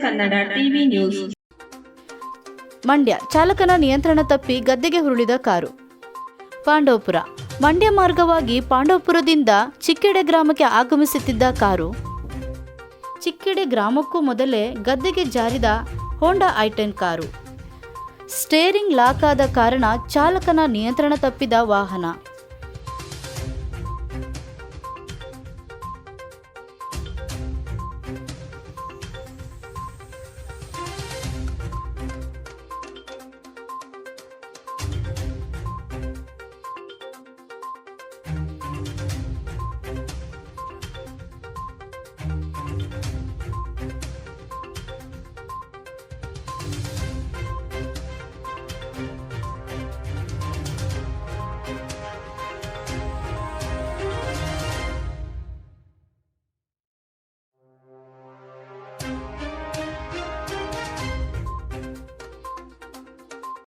Kannada TV news. Mandya ಚಾಲಕನ ನಿಯಂತ್ರಣ ತಪ್ಪಿ ಗದ್ದೆಗೆ ಉರುಳಿದ ಕಾರು. ಪಾಂಡವಪುರ ಮಂಡ್ಯ ಮಾರ್ಗವಾಗಿ ಪಾಂಡವಪುರದಿಂದ ಚಿಕ್ಕೆಡೆ ಗ್ರಾಮಕ್ಕೆ ಆಗಮಿಸುತ್ತಿದ್ದ ಕಾರು ಚಿಕ್ಕೆಡೆ ಗ್ರಾಮಕ್ಕೂ ಮೊದಲೇ ಗದ್ದೆಗೆ ಜಾರಿದ ಹೋಂಡಾ ಐ10 ಕಾರು. ಸ್ಟೇರಿಂಗ್ ಲಾಕ್ ಆದ ಕಾರಣ ಚಾಲಕನ ನಿಯಂತ್ರಣ ತಪ್ಪಿದ ವಾಹನ